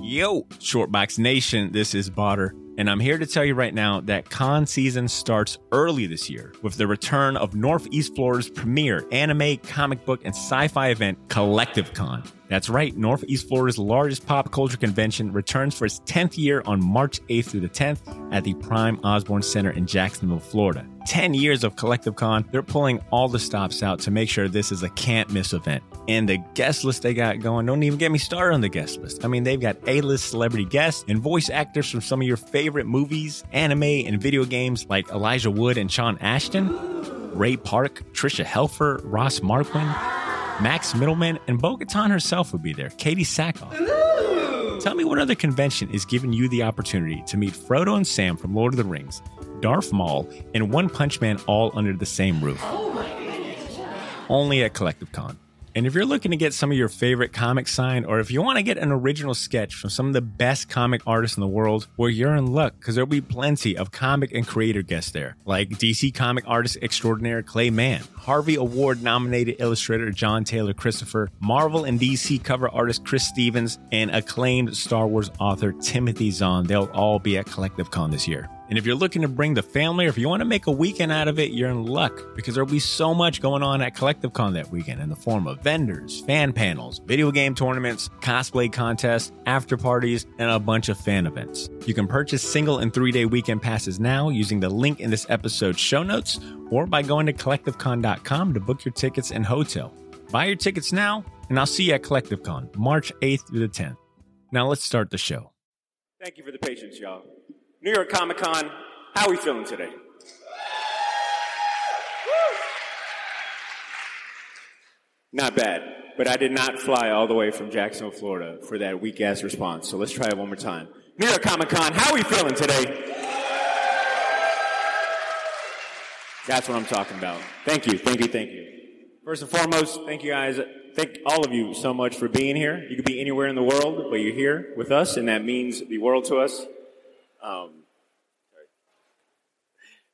Yo, Shortbox Nation, this is Botter, and I'm here to tell you right now that con season starts early this year with the return of Northeast Florida's premier anime, comic book, and sci-fi event, Collective Con. That's right, Northeast Florida's largest pop culture convention returns for its 10th year on March 8th through the 10th at the Prime Osborne Center in Jacksonville, Florida. 10 years of Collective Con, they're pulling all the stops out to make sure this is a can't-miss event. And the guest list they got going, don't even get me started on the guest list. I mean, they've got A-list celebrity guests and voice actors from some of your favorite movies, anime, and video games like Elijah Wood and Sean Ashton, Ray Park, Trisha Helfer, Ross Marquand, Max Middleman, and Bo-Katan herself will be there, Katie Sackhoff. Tell me what other convention is giving you the opportunity to meet Frodo and Sam from Lord of the Rings, Darth Maul, and One Punch Man all under the same roof. Oh my goodness. Only at Collective Con. And if you're looking to get some of your favorite comics signed, or if you want to get an original sketch from some of the best comic artists in the world, well, you're in luck, because there'll be plenty of comic and creator guests there, like DC comic artist extraordinaire Clay Mann, Harvey Award-nominated illustrator John Taylor Christopher, Marvel and DC cover artist Chris Stevens, and acclaimed Star Wars author Timothy Zahn. They'll all be at Collective Con this year. And if you're looking to bring the family, or if you want to make a weekend out of it, you're in luck, because there'll be so much going on at Collective Con that weekend in the form of vendors, fan panels, video game tournaments, cosplay contests, after parties, and a bunch of fan events. You can purchase single and 3-day weekend passes now using the link in this episode's show notes, or by going to collectivecon.com to book your tickets and hotel. Buy your tickets now, and I'll see you at Collective Con, March 8th through the 10th. Now let's start the show. Thank you for the patience, y'all. New York Comic Con, how are we feeling today? Not bad, but I did not fly all the way from Jacksonville, Florida for that weak-ass response, so let's try it one more time. New York Comic Con, how are we feeling today? That's what I'm talking about. Thank you, thank you, thank you. First and foremost, thank you guys. Thank all of you so much for being here. You could be anywhere in the world, but you're here with us, and that means the world to us.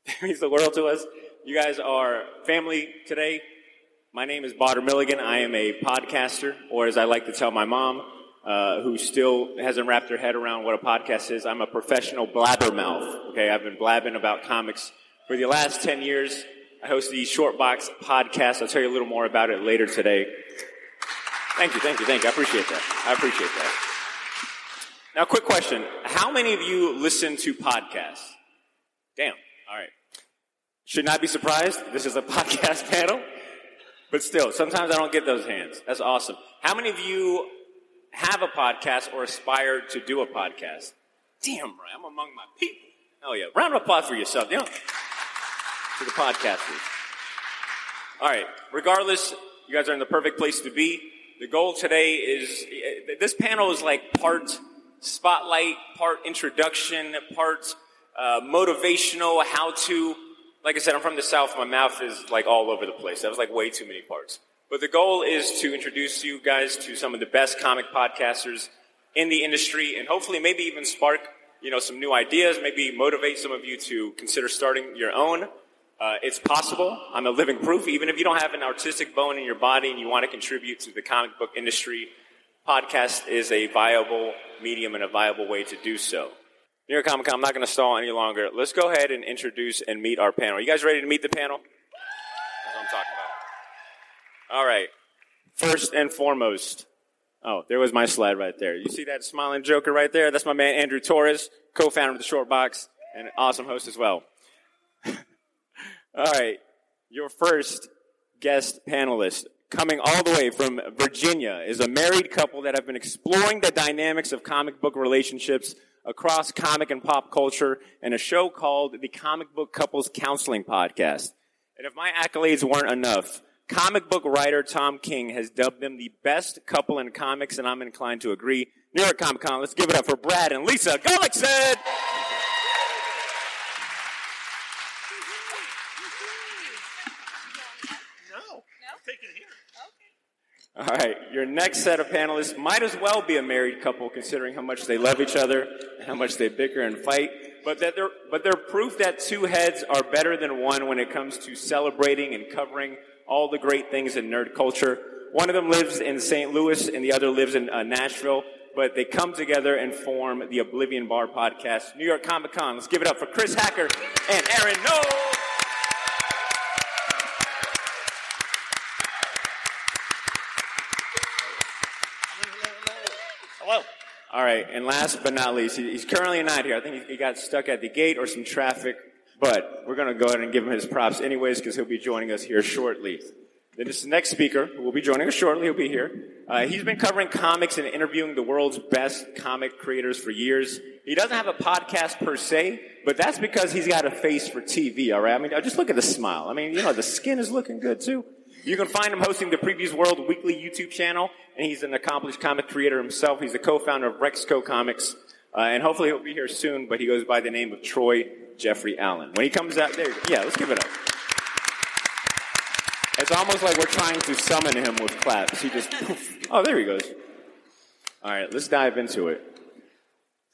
That means the world to us. You guys are family today. My name is Botter Milligan. I am a podcaster, or as I like to tell my mom, who still hasn't wrapped her head around what a podcast is, I'm a professional blabbermouth. Okay, I've been blabbing about comics for the last 10 years. I host the Shortbox podcast. I'll tell you a little more about it later today. Thank you. I appreciate that. Now, quick question. How many of you listen to podcasts? Damn. All right. Should not be surprised. This is a podcast panel. But still, sometimes I don't get those hands. That's awesome. How many of you have a podcast or aspire to do a podcast? Damn right. I'm among my people. Oh, yeah. Round of applause for yourself. You know, to the podcasters. All right. Regardless, you guys are in the perfect place to be. The goal today is, this panel is like part spotlight, part introduction, part motivational, how-to. Like I said, I'm from the South. My mouth is like all over the place. That was like way too many parts. But the goal is to introduce you guys to some of the best comic podcasters in the industry, and hopefully maybe even spark, some new ideas, maybe motivate some of you to consider starting your own. It's possible. I'm a living proof. Even if you don't have an artistic bone in your body and you want to contribute to the comic book industry, podcast is a viable medium and a viable way to do so. New York Comic Con, I'm not going to stall any longer. Let's go ahead and introduce and meet our panel. Are you guys ready to meet the panel? That's what I'm talking about. All right. First and foremost. Oh, there was my slide right there. You see that smiling joker right there? That's my man Andrew Torres, co-founder of the Shortbox, and an awesome host as well. All right. Your first guest panelist, coming all the way from Virginia, is a married couple that have been exploring the dynamics of comic book relationships across comic and pop culture, and a show called the Comic Book Couples Counseling Podcast. And if my accolades weren't enough, comic book writer Tom King has dubbed them the best couple in comics, and I'm inclined to agree. New York Comic Con, let's give it up for Brad and Lisa Gullickson! No, take it here. All right, your next set of panelists might as well be a married couple, considering how much they love each other and how much they bicker and fight. But they're proof that two heads are better than one when it comes to celebrating and covering all the great things in nerd culture. One of them lives in St. Louis and the other lives in Nashville. but they come together and form the Oblivion Bar podcast, New York Comic Con. Let's give it up for Chris Hacker and Aaron Noel. Hello. All right, and last but not least, he's currently not here. I think he got stuck at the gate or some traffic, but we're going to go ahead and give him his props anyways because he'll be joining us here shortly. Then this next speaker, who will be joining us shortly, he'll be here. He's been covering comics and interviewing the world's best comic creators for years. He doesn't have a podcast per se, but that's because he's got a face for TV, all right? I mean, just look at the smile. I mean, you know, the skin is looking good, too. You can find him hosting the Previews World weekly YouTube channel, and he's an accomplished comic creator himself. He's the co-founder of Rexco Comics, and hopefully he'll be here soon, but he goes by the name of Troy Jeffrey Allen. When he comes out there, yeah, let's give it up. It's almost like we're trying to summon him with claps. He just, oh, there he goes. All right, let's dive into it.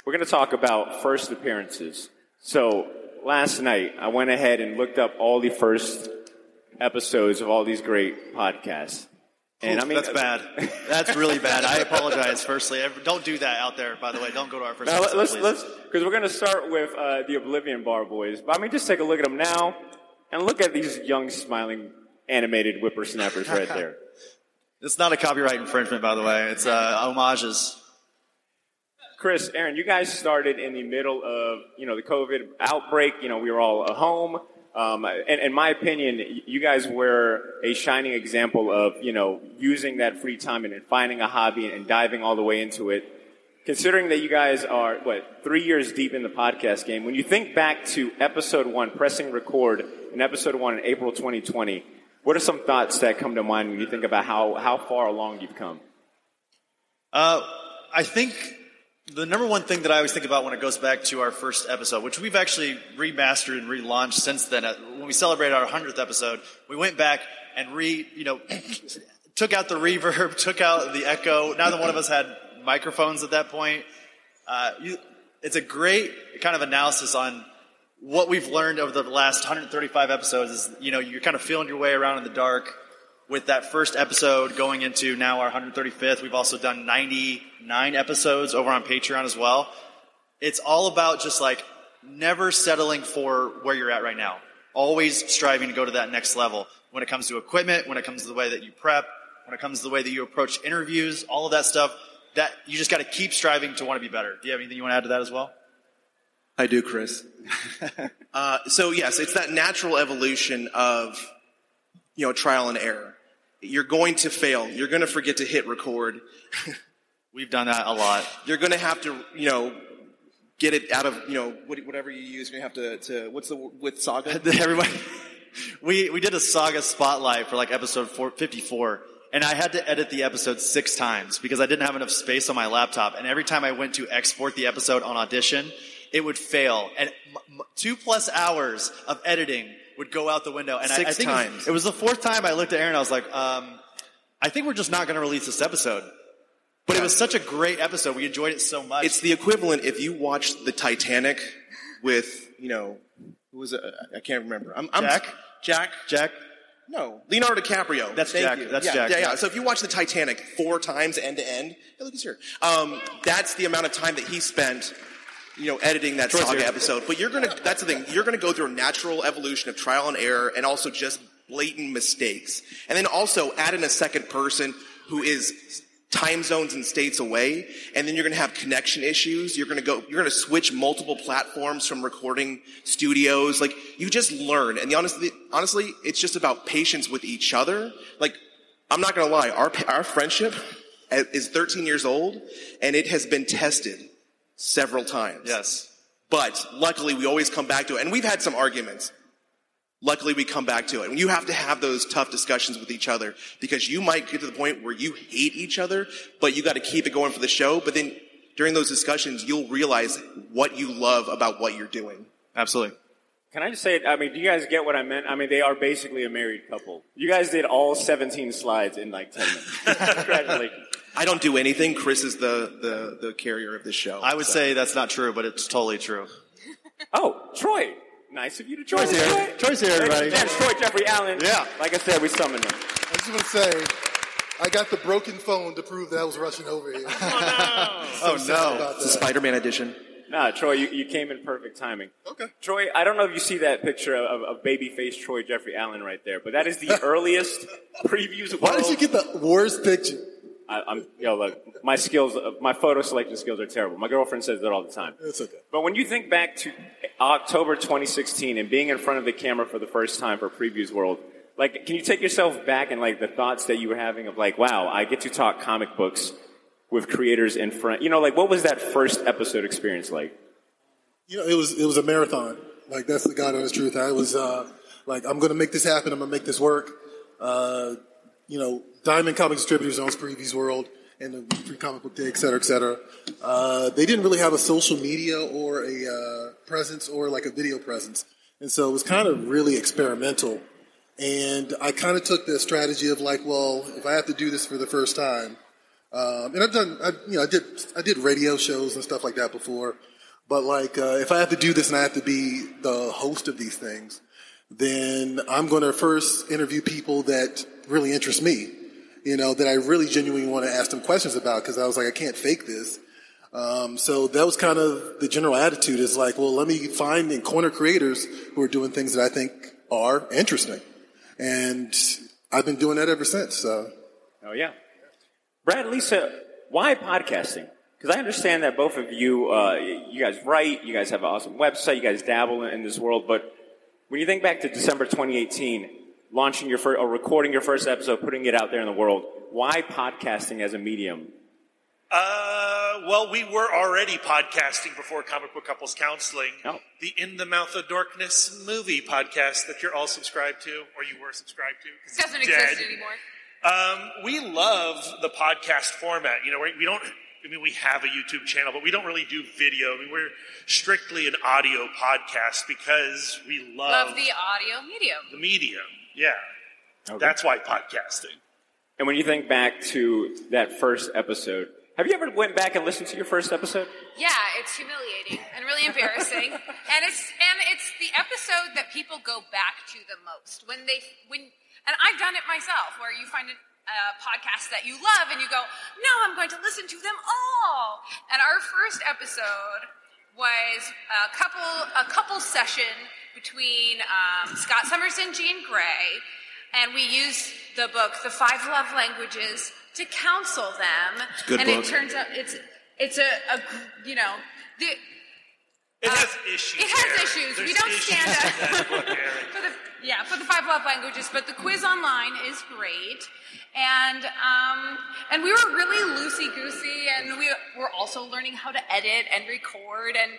We're going to talk about first appearances. So last night, I went ahead and looked up all the first episodes of all these great podcasts. And I mean, that's bad. That's really bad. I apologize. Firstly, don't do that out there. By the way, don't go to our first episode, let's because we're going to start with the Oblivion Bar boys. But I mean, just take a look at them now, and look at these young, smiling, animated whippersnappers right there. It's not a copyright infringement, by the way. It's homages. Chris, Aaron, you guys started in the middle of the COVID outbreak. We were all at home. And in my opinion, you guys were a shining example of, using that free time and finding a hobby and diving all the way into it. Considering that you guys are, 3 years deep in the podcast game, when you think back to episode 1, pressing record in episode 1 in April 2020, what are some thoughts that come to mind when you think about how far along you've come? I think the number one thing that I always think about when it goes back to our first episode, which we've actually remastered and relaunched since then. When we celebrated our 100th episode, we went back and took out the reverb, took out the echo. Neither one of us had microphones at that point. It's a great kind of analysis on what we've learned over the last 135 episodes is, you're kind of feeling your way around in the dark with that first episode going into now our 135th. We've also done 99 episodes over on Patreon as well. It's all about just never settling for where you're at right now. Always striving to go to that next level when it comes to equipment, when it comes to the way that you prep, when it comes to the way that you approach interviews, all of that stuff, that you just got to keep striving to want to be better. Do you have anything you want to add to that as well? I do, Chris. So yes, it's that natural evolution of, trial and error. You're going to fail. You're going to forget to hit record. We've done that a lot. You're going to have to, get it out of, whatever you use. You're going to have to what's the, with Saga? Everybody, we did a Saga spotlight for episode 54. And I had to edit the episode 6 times because I didn't have enough space on my laptop. And every time I went to export the episode on Audition, it would fail. And 2+ hours of editing would go out the window. And 6 I think times. It was the 4th time I looked at Aaron. I was like, I think we're just not going to release this episode. But It was such a great episode. We enjoyed it so much. It's the equivalent if you watched the Titanic with, who was it? I can't remember. Jack? No, Leonardo DiCaprio. That's Thank Jack. You. That's yeah, Jack. Yeah. So if you watch the Titanic 4 times end to end, hey, look, he's here. That's the amount of time that he spent, editing that Saga episode. But that's the thing. You're gonna go through a natural evolution of trial and error, and also just blatant mistakes, and then also add in a second person who is time zones and states away, and then you're going to have connection issues. You're going to switch multiple platforms from recording studios. You just learn. And honestly, it's just about patience with each other. I'm not going to lie, our friendship is 13 years old, and it has been tested several times. Yes. But luckily, we always come back to it. And we've had some arguments. Luckily, we come back to it. And you have to have those tough discussions with each other because you might get to the point where you hate each other, but you got to keep it going for the show. But then during those discussions, you'll realize what you love about what you're doing. Absolutely. Can I just say, do you guys get what I meant? They are basically a married couple. You guys did all 17 slides in 10 minutes. Congratulations. I don't do anything. Chris is the carrier of this show. I would say that's not true, but it's totally true. Oh, Troy. Nice of you to join us. Troy's here, everybody. Yeah, it's Troy Jeffrey Allen. Yeah. Like I said, we summoned him. I just want to say, I got the broken phone to prove that I was rushing over here. Oh no! It's the Spider-Man edition. Nah, Troy, you came in perfect timing. Okay. Troy, I don't know if you see that picture of babyface Troy Jeffrey Allen right there, but that is the earliest previews. Why did you get the worst picture? Look, my skills, my photo selection skills are terrible. My girlfriend says that all the time. It's okay. But when you think back to October 2016 and being in front of the camera for the first time for Previews World, like, can you take yourself back and like the thoughts that you were having of like, wow, I get to talk comic books with creators in front? You know, like, what was that first episode experience like? You know, it was a marathon. Like, that's the God honest truth. I was like, I'm going to make this happen. I'm going to make this work. You know, Diamond Comic Distributors owns Previews World and the Free Comic Book Day, et cetera, et cetera. They didn't really have a social media or a presence or like a video presence. And so it was kind of really experimental. And I kind of took the strategy of like, well, if I have to do this for the first time, and I did radio shows and stuff like that before, but like, if I have to do this and I have to be the host of these things, then I'm going to first interview people that really interest me, you know, that I really genuinely want to ask them questions about, because I was like, I can't fake this. So that was kind of the general attitude, is like, well, let me find and corner creators who are doing things that I think are interesting. And I've been doing that ever since. So. Oh, yeah. Brad, Lisa, why podcasting? Because I understand that both of you, you guys write, you guys have an awesome website, you guys dabble in this world, but when you think back to December 2018, launching your first, or recording your first episode, putting it out there in the world, why podcasting as a medium? Well, we were already podcasting before Comic Book Couples Counseling. Oh. The In the Mouth of Darkness movie podcast that you're all subscribed to, or you were subscribed to. It doesn't exist anymore. We love the podcast format. You know, we don't, I mean, we have a YouTube channel, but we don't really do video. I mean, we're strictly an audio podcast because we love the audio medium. The medium, yeah. Okay. That's why podcasting. And when you think back to that first episode, have you ever went back and listened to your first episode? Yeah, it's humiliating and really embarrassing. and it's the episode that people go back to the most. And I've done it myself, where you find a podcast that you love and you go, no, I'm going to listen to them all. And our first episode was a couple session between Scott Summers and Jean Grey, and we used the book, The 5 Love Languages, to counsel them. It's a good and book. It turns out it's you know, It has issues. It has Eric. issues. There's We don't issues stand with up that book, Eric. for the 5 love languages, but the quiz online is great. And we were really loosey-goosey, and we were also learning how to edit and record and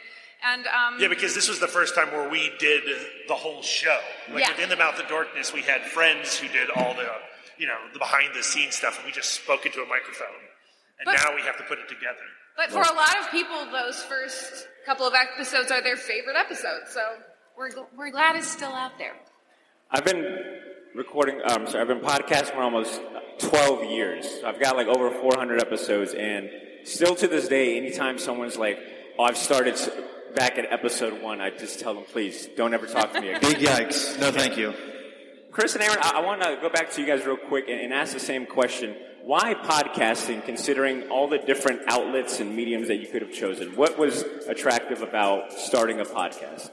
yeah, because this was the first time where we did the whole show. Like, Yeah. with In the Mouth of Darkness, we had friends who did all the, you know, the behind-the-scenes stuff, and we just spoke into a microphone. And now we have to put it together. But for a lot of people, those first couple of episodes are their favorite episodes. So we're glad it's still out there. I've been I've been podcasting for almost 12 years. I've got like over 400 episodes, and still to this day, anytime someone's like, oh, I've started back at episode 1, I just tell them, please, don't ever talk to me again. Big yikes. No, thank you. Chris and Aaron, I want to go back to you guys real quick and ask the same question. Why podcasting, considering all the different outlets and mediums that you could have chosen? What was attractive about starting a podcast?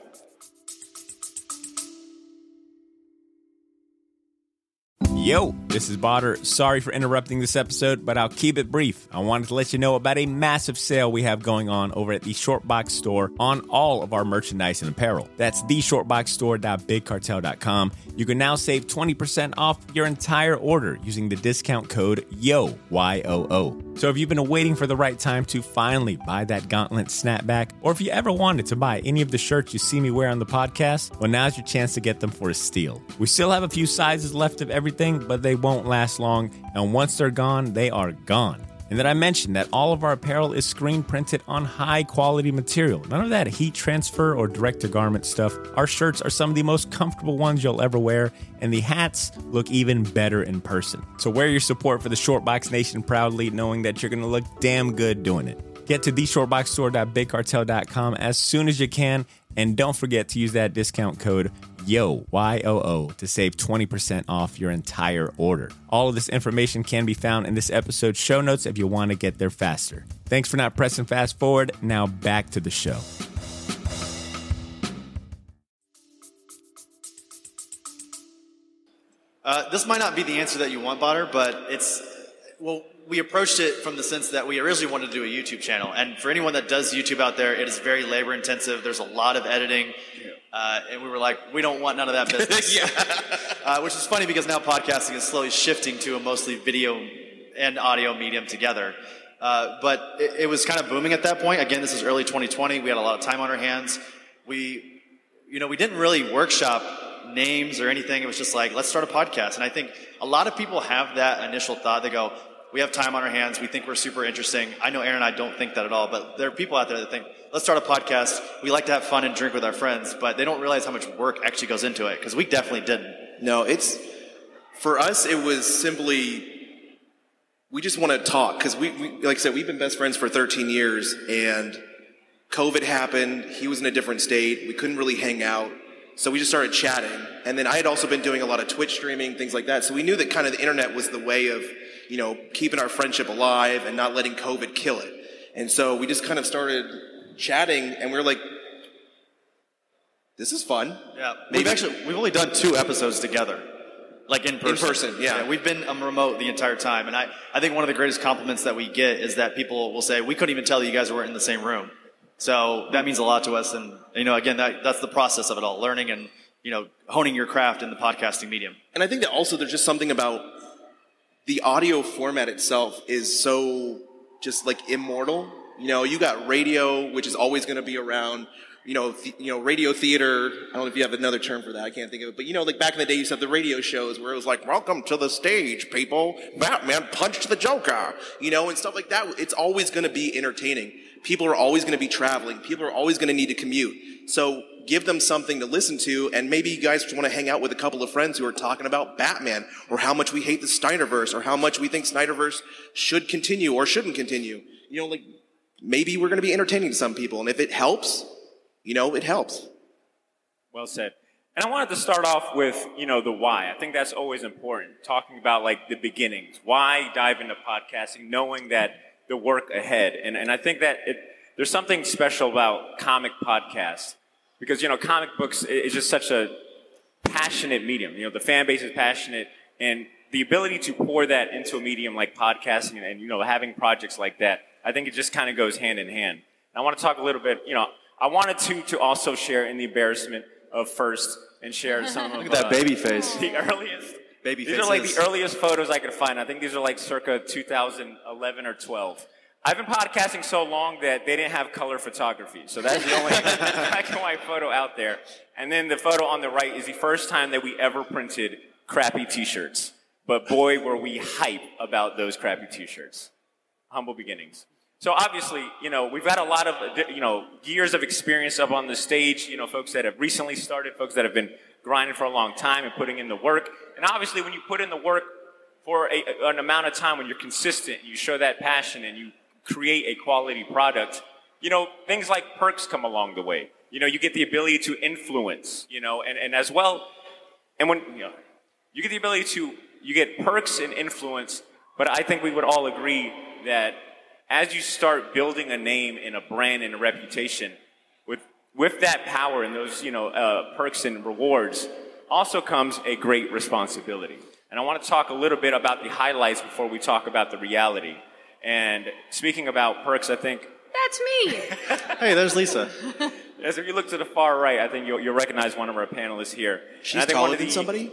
Yo, this is Botter. Sorry for interrupting this episode, but I'll keep it brief. I wanted to let you know about a massive sale we have going on over at the Shortbox store on all of our merchandise and apparel. That's theshortboxstore.bigcartel.com. You can now save 20% off your entire order using the discount code YOO, Y-O-O. So if you've been waiting for the right time to finally buy that gauntlet snapback, or if you ever wanted to buy any of the shirts you see me wear on the podcast, well, now's your chance to get them for a steal. We still have a few sizes left of everything, but they won't last long, and once they're gone, they are gone. And then I mentioned that all of our apparel is screen printed on high quality material. None of that heat transfer or direct to garment stuff. Our shirts are some of the most comfortable ones you'll ever wear, and the hats look even better in person. So wear your support for the Shortbox Nation proudly, knowing that you're going to look damn good doing it. Get to theshortboxstore.bigcartel.com as soon as you can, and don't forget to use that discount code YOO, Y-O-O, to save 20% off your entire order. All of this information can be found in this episode's show notes if you want to get there faster. Thanks for not pressing fast forward. Now back to the show. This might not be the answer that you want, Botter, but we approached it from the sense that we originally wanted to do a YouTube channel. And for anyone that does YouTube out there, it is very labor intensive. There's a lot of editing. And we were like, we don't want none of that business. Which is funny because now podcasting is slowly shifting to a mostly video and audio medium together. But it was kind of booming at that point. Again, this is early 2020. We had a lot of time on our hands. We didn't really workshop names or anything. It was just like, let's start a podcast. And I think a lot of people have that initial thought. They go, we have time on our hands. We think we're super interesting. I know Aaron and I don't think that at all, but there are people out there that think, let's start a podcast. We like to have fun and drink with our friends, but they don't realize how much work actually goes into it, because we definitely didn't. No, for us, it was simply, we just want to talk, because we, like I said, we've been best friends for 13 years, and COVID happened. He was in a different state. We couldn't really hang out. So we just started chatting. And then I had also been doing a lot of Twitch streaming, things like that. So we knew that kind of the internet was the way of, keeping our friendship alive and not letting COVID kill it. And so we just kind of started chatting, and we were like, this is fun. Yeah. We've only done 2 episodes together. Like in person. In person, yeah. We've been remote the entire time. And I think one of the greatest compliments that we get is that people will say, we couldn't even tell that you guys weren't in the same room. So that means a lot to us. And, again, that's the process of it all, learning and, honing your craft in the podcasting medium. And I think that also there's just something about the audio format itself is so just like immortal. You got radio, which is always going to be around. Radio theater. I don't know if you have another term for that. I can't think of it. But, like back in the day, you used to have the radio shows where it was like, welcome to the stage, people. Batman punched the Joker. And stuff like that. It's always going to be entertaining. People are always going to be traveling. People are always going to need to commute. So give them something to listen to, and maybe you guys just want to hang out with a couple of friends who are talking about Batman, or how much we hate the Snyderverse, or how much we think Snyderverse should continue or shouldn't continue. Maybe we're going to be entertaining to some people, and if it helps, it helps. Well said. And I wanted to start off with, the why. I think that's always important, talking about like the beginnings. Why dive into podcasting, knowing that the work ahead. And I think that there's something special about comic podcasts, because, comic books is just such a passionate medium. The fan base is passionate, and the ability to pour that into a medium like podcasting and, having projects like that, I think it just kind of goes hand in hand. And I want to talk a little bit, I wanted to also share in the embarrassment of first and share some of Look at that baby face. the earliest. Baby These faces. are like the earliest photos I could find. I think these are like circa 2011 or 12. I've been podcasting so long that they didn't have color photography. So that's the only black and white photo out there. And then the photo on the right is the first time that we ever printed crappy t-shirts. But boy, were we hype about those crappy t-shirts. Humble beginnings. So obviously, we've got a lot of, years of experience up on the stage, folks that have recently started, folks that have been grinding for a long time and putting in the work. And obviously, when you put in the work for an amount of time, when you're consistent, you show that passion and you create a quality product, things like perks come along the way. You get the ability to influence, and as well, and when, you get the ability to, you get perks and influence, but I think we would all agree that as you start building a name and a brand and a reputation, with that power and those, perks and rewards, also comes a great responsibility. And I want to talk a little bit about the highlights before we talk about the reality. And speaking about perks, I think... That's me! Hey, there's Lisa. As if you look to the far right, I think you'll recognize one of our panelists here. She's taller than somebody?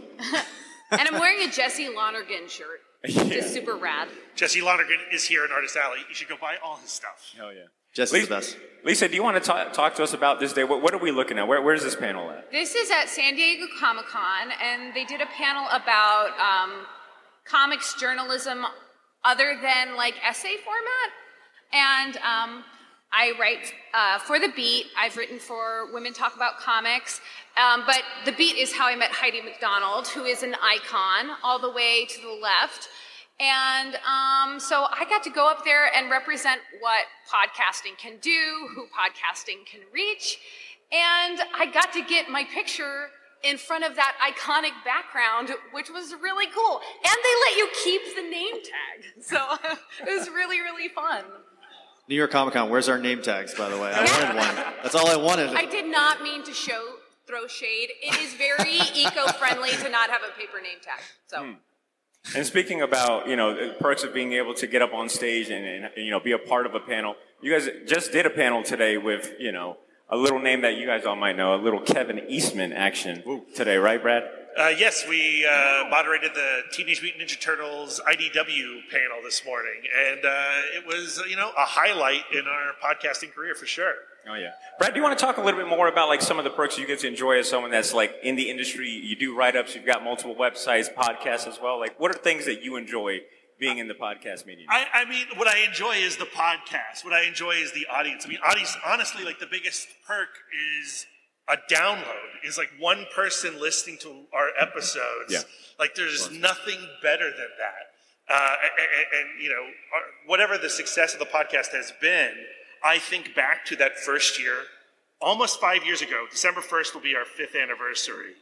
And I'm wearing a Jesse Lonergan shirt. Which is super rad. Jesse Lonergan is here in Artist Alley. You should go buy all his stuff. Hell yeah. Jesse's the best. Lisa, do you want to talk to us about this day? What are we looking at? Where's this panel at? This is at San Diego Comic-Con, and they did a panel about comics journalism other than like essay format. And I write for The Beat. I've written for Women Talk About Comics. But The Beat is how I met Heidi McDonald, who is an icon all the way to the left. And so I got to go up there and represent what podcasting can do, who podcasting can reach. And I got to get my picture in front of that iconic background, which was really cool. And they let you keep the name tag. So it was really, really fun. New York Comic Con, where's our name tags, by the way? I wanted one. That's all I wanted. I did not mean to throw shade. It is very eco-friendly to not have a paper name tag. So. And speaking about, the perks of being able to get up on stage and be a part of a panel, you guys just did a panel today with, a little name that you guys all might know, a little Kevin Eastman action today, right, Brad? Yes, we moderated the Teenage Mutant Ninja Turtles IDW panel this morning, and it was, a highlight in our podcasting career for sure. Oh, yeah. Brad, do you want to talk a little bit more about, like, some of the perks you get to enjoy as someone that's, like, in the industry? You do write-ups, you've got multiple websites, podcasts as well. Like, what are things that you enjoy being in the podcast medium? I mean, what I enjoy is the podcast. What I enjoy is the audience. I mean, honestly, like, the biggest perk is a download, is like one person listening to our episodes. Yeah. Like, there's nothing better than that. Whatever the success of the podcast has been, I think back to that first year, almost 5 years ago. December 1st will be our 5th anniversary.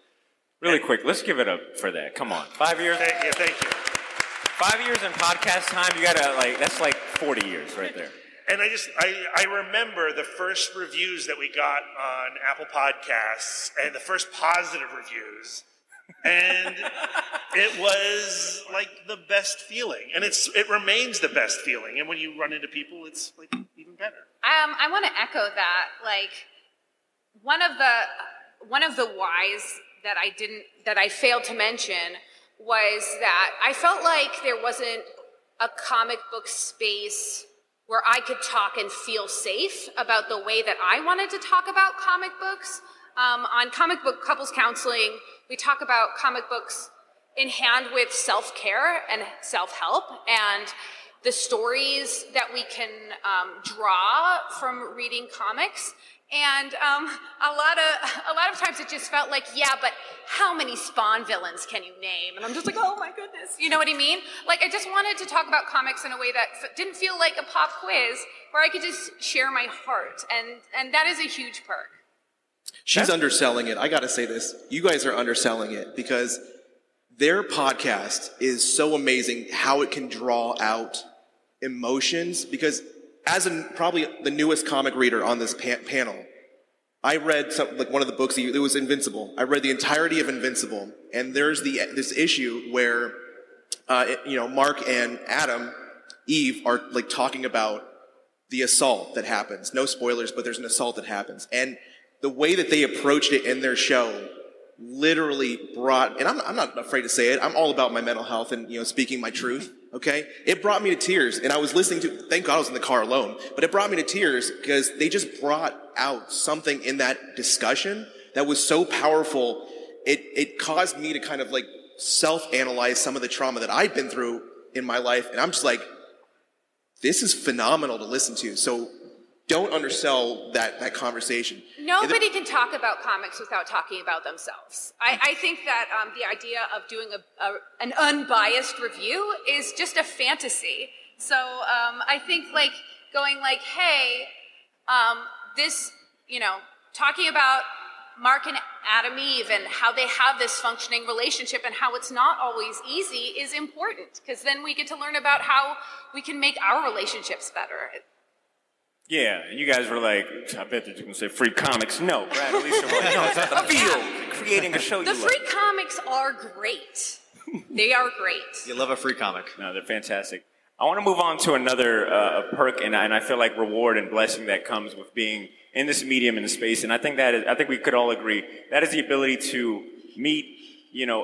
Really quick, let's give it up for that. Come on. 5 years? Thank you. 5 years in podcast time, you gotta, that's like 40 years right there. And I remember the first reviews that we got on Apple Podcasts and the first positive reviews. And it was like the best feeling. And it remains the best feeling. And when you run into people, it's like even better. I want to echo that. Like, one of the whys that I failed to mention was that I felt like there wasn't a comic book space where I could talk and feel safe about the way that I wanted to talk about comic books. On Comic Book Couples Counseling, we talk about comic books in hand with self-care and self-help, and the stories that we can draw from reading comics. And a lot of times it just felt like, yeah, but how many Spawn villains can you name? And I'm just like, oh my goodness, you know what I mean? Like, I just wanted to talk about comics in a way that didn't feel like a pop quiz, where I could just share my heart, and that is a huge perk. She's underselling it. I got to say this. You guys are underselling it, because their podcast is so amazing how it can draw out emotions. Because as probably the newest comic reader on this panel, I read one of the books. It was Invincible. I read the entirety of Invincible, and there's this issue where Mark and Eve are like talking about the assault that happens. No spoilers, but there's an assault that happens, and the way that they approached it in their show literally brought, and I'm not afraid to say it, I'm all about my mental health and, speaking my truth, okay? It brought me to tears, and I was listening to, thank God I was in the car alone, but it brought me to tears because they just brought out something in that discussion that was so powerful. It caused me to kind of like self-analyze some of the trauma that I'd been through in my life, and I'm just like, this is phenomenal to listen to. So don't undersell that conversation. Nobody can talk about comics without talking about themselves. I think that the idea of doing an unbiased review is just a fantasy. So I think like going like, hey, this, talking about Mark and Adam Eve and how they have this functioning relationship and how it's not always easy is important, because then we get to learn about how we can make our relationships better. Yeah, and you guys were like, I bet that you're going to say free comics. No, Brad, at least you're like, no, it's not the field. Creating a show you love. The free comics are great. They are great. You love a free comic. No, they're fantastic. I want to move on to another perk, and I feel like reward and blessing that comes with being in this medium, in the space, and I think we could all agree, that is the ability to meet,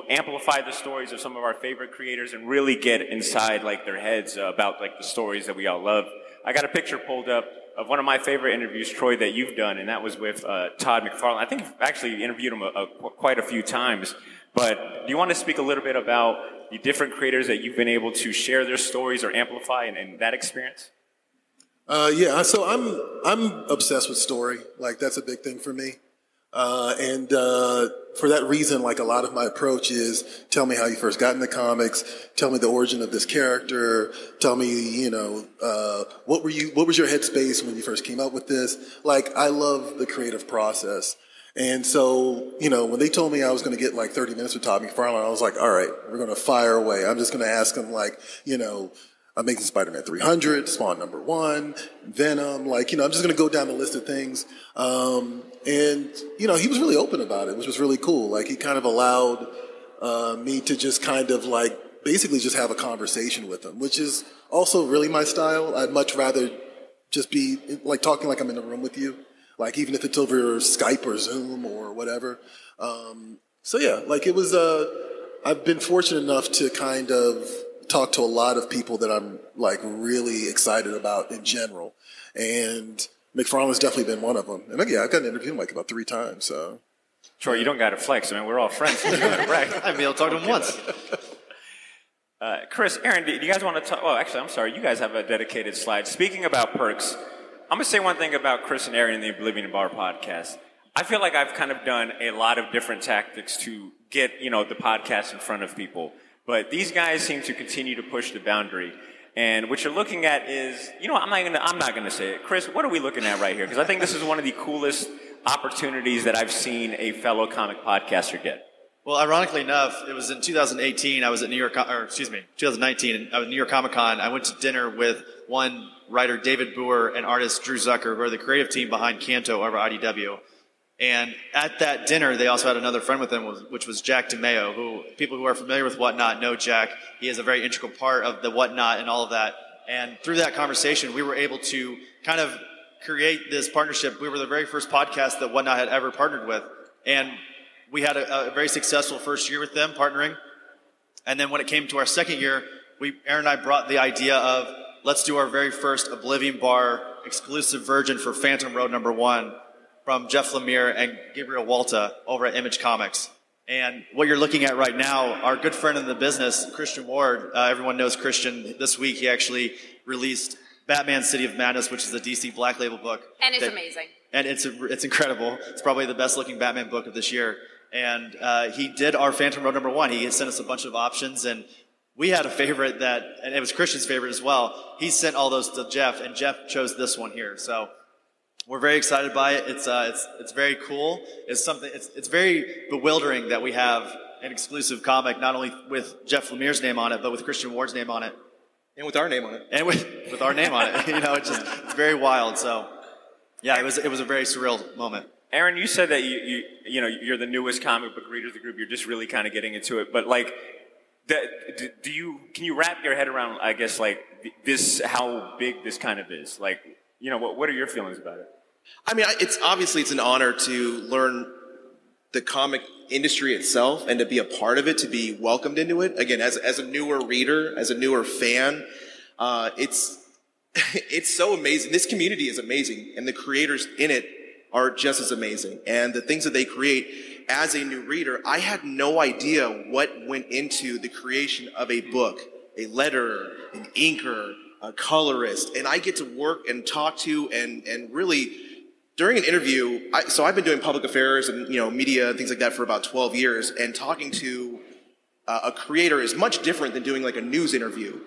amplify the stories of some of our favorite creators and really get inside like their heads about like the stories that we all love. I got a picture pulled up of one of my favorite interviews, Troy, that you've done, and that was with Todd McFarlane. I think you've actually interviewed him quite a few times. But do you want to speak a little bit about the different creators that you've been able to share their stories or amplify and that experience? Yeah, so I'm obsessed with story. Like, that's a big thing for me. And for that reason, like, a lot of my approach is tell me how you first got into comics, tell me the origin of this character, tell me, what was your headspace when you first came up with this? Like, I love the creative process. And so, when they told me I was going to get like 30 minutes with Todd McFarlane, I was like, all right, we're going to fire away. I'm just going to ask him Amazing Spider-Man 300, Spawn #1, Venom, I'm just going to go down the list of things. And he was really open about it, which was really cool. Like, he kind of allowed me to just kind of basically just have a conversation with him, which is also really my style. I'd much rather just be talking like I'm in the room with you. Even if it's over Skype or Zoom or whatever. It was, I've been fortunate enough to kind of talk to a lot of people that I'm really excited about in general. And McFarlane's definitely been one of them. And I got to interview him about 3 times, so. Troy, you don't got to flex. I mean, we're all friends. Right. I've been able to talk to him once. Chris, Aaron, do you guys want to talk? Oh, actually, I'm sorry. You guys have a dedicated slide. Speaking about perks, I'm going to say one thing about Chris and Aaron in the Oblivion Bar podcast. I feel like I've kind of done a lot of different tactics to get, the podcast in front of people. But these guys seem to continue to push the boundary. And what you're looking at is, I'm not going to say it. Chris, what are we looking at right here? Because I think this is one of the coolest opportunities that I've seen a fellow comic podcaster get. Well, ironically enough, it was in 2018. I was at 2019. I was at New York Comic Con. I went to dinner with one writer, David Boer, and artist Drew Zucker, who are the creative team behind Kanto over IDW. And at that dinner, they also had another friend with them, which was Jack DeMeo, who people who are familiar with Whatnot know Jack. He is a very integral part of the Whatnot and all of that. And through that conversation, we were able to kind of create this partnership. We were the very first podcast that Whatnot had ever partnered with. And we had a very successful first year with them partnering. And then when it came to our second year, Aaron and I brought the idea of let's do our very first Oblivion Bar exclusive version for Phantom Road #1 from Jeff Lemire and Gabriel Walta over at Image Comics. And what you're looking at right now, our good friend in the business, Christian Ward, everyone knows Christian. This week he actually released Batman City of Madness, which is a DC Black Label book. And it's amazing. And it's incredible. It's probably the best looking Batman book of this year. And he did our Phantom Road #1. He sent us a bunch of options, and we had a favorite and it was Christian's favorite as well. He sent all those to Jeff, and Jeff chose this one here. So we're very excited by it. It's very cool. It's very bewildering that we have an exclusive comic, not only with Jeff Lemire's name on it, but with Christian Ward's name on it. And with our name on it. And with our name on it. It's very wild. So yeah, it was a very surreal moment. Aaron, you said that you're the newest comic book reader of the group. You're just really kind of getting into it. But can you wrap your head around, I guess, this, how big this kind of is? What are your feelings about it? I mean, it's an honor to learn the comic industry itself and to be a part of it, to be welcomed into it. Again, as a newer reader, as a newer fan, it's so amazing. This community is amazing, and the creators in it are just as amazing. And the things that they create, as a new reader, I had no idea what went into the creation of a book, a letterer, an inker, a colorist, and I get to work and talk to and really, during an interview, so I've been doing public affairs and media and things like that for about 12 years, and talking to a creator is much different than doing a news interview.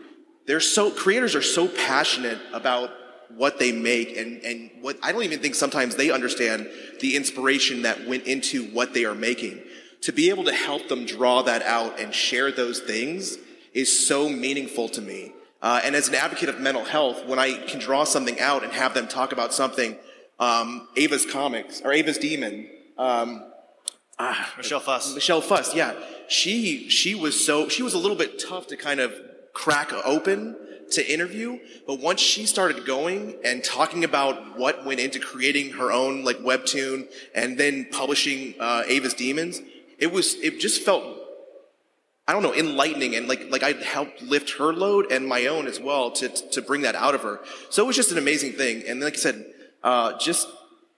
Creators are so passionate about what they make, and what I don't even think sometimes they understand the inspiration that went into what they are making. To be able to help them draw that out and share those things is so meaningful to me. And as an advocate of mental health, when I can draw something out and have them talk about something, Ava's Comics, or Ava's Demon, Michelle Fuss. Michelle Fuss, yeah. She was a little bit tough to kind of crack open to interview, but once she started going and talking about what went into creating her own webtoon and then publishing Ava's Demons, it just felt, I don't know, enlightening, and like I helped lift her load and my own as well to bring that out of her. So it was just an amazing thing. And like I said, just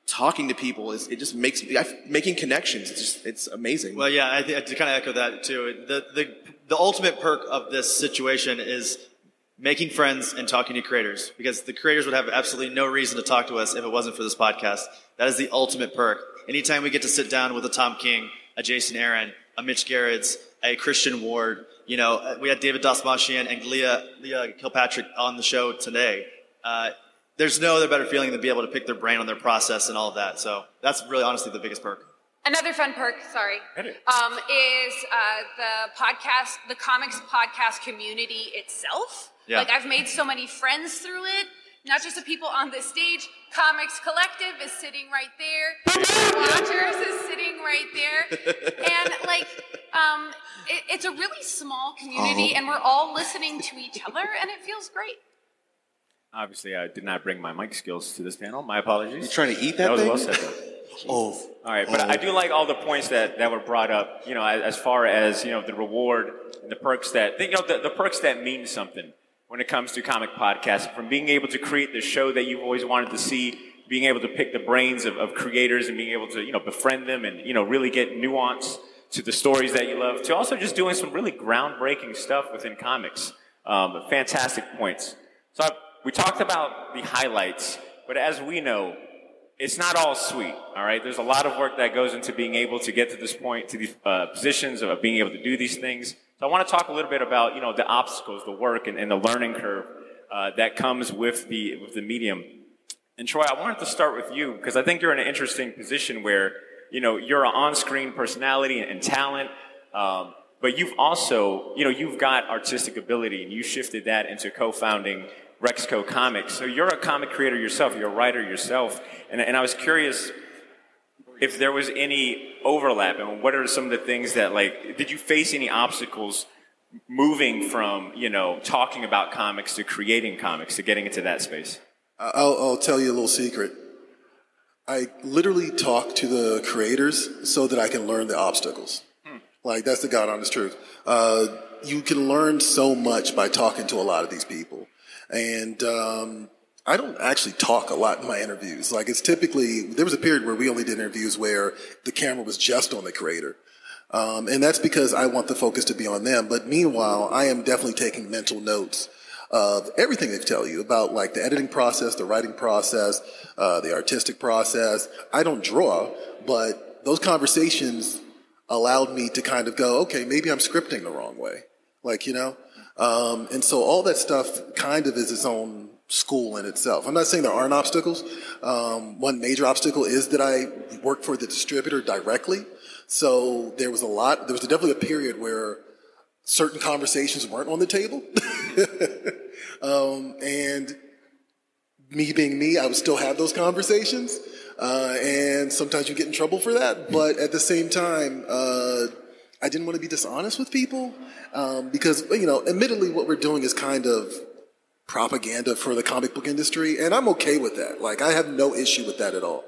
talking to people it just makes making connections. It's amazing. Well, yeah, I to kind of echo that too. The ultimate perk of this situation is making friends and talking to creators, because the creators would have absolutely no reason to talk to us if it wasn't for this podcast. That is the ultimate perk. Anytime we get to sit down with a Tom King, a Jason Aaron, a Mitch Gerrits, a Christian Ward, we had David Dasmashian and Leah Kilpatrick on the show today. There's no other better feeling than be able to pick their brain on their process and all of that. So that's really honestly the biggest perk. Another fun perk, sorry, is the comics podcast community itself. Yeah. Like, I've made so many friends through it, not just the people on this stage. Comics Collective is sitting right there. Watchers is sitting right there. And, like, it's a really small community, and we're all listening to each other, and it feels great. Obviously, I did not bring my mic skills to this panel. My apologies. You trying to eat that thing? That was well said, though. Oh. All right, but I do like all the points that were brought up, as far as, the reward and the perks that, the perks that mean something when it comes to comic podcasting, from being able to create the show that you've always wanted to see, being able to pick the brains of creators and being able to, befriend them and, really get nuance to the stories that you love, to also just doing some really groundbreaking stuff within comics. Fantastic points. So we talked about the highlights, but as we know, it's not all sweet, all right? There's a lot of work that goes into being able to get to this point, to these positions of being able to do these things. So I want to talk a little bit about, the obstacles, the work, and the learning curve that comes with the medium. And Troy, I wanted to start with you, because I think you're in an interesting position where, you're an on-screen personality and talent, but you've also, you've got artistic ability, and you shifted that into co-founding Rexco Comics. So you're a comic creator yourself, you're a writer yourself, and I was curious if there was any overlap, and what are some of the things that, did you face any obstacles moving from, talking about comics to creating comics, to getting into that space? I'll tell you a little secret. I literally talk to the creators so that I can learn the obstacles. That's the God honest truth. You can learn so much by talking to a lot of these people. And I don't actually talk a lot in my interviews. It's typically, there was a period where we only did interviews where the camera was just on the creator. And that's because I want the focus to be on them. But meanwhile, I am definitely taking mental notes of everything they tell you about, the editing process, the writing process, the artistic process. I don't draw, but those conversations allowed me to kind of go, okay, maybe I'm scripting the wrong way. And so all that stuff kind of is its own school in itself. I'm not saying there aren't obstacles. One major obstacle is that I work for the distributor directly. So there was definitely a period where certain conversations weren't on the table. And me being me, I would still have those conversations. And sometimes you get in trouble for that. But at the same time, I didn't want to be dishonest with people because, admittedly what we're doing is kind of propaganda for the comic book industry, and I'm okay with that. I have no issue with that at all.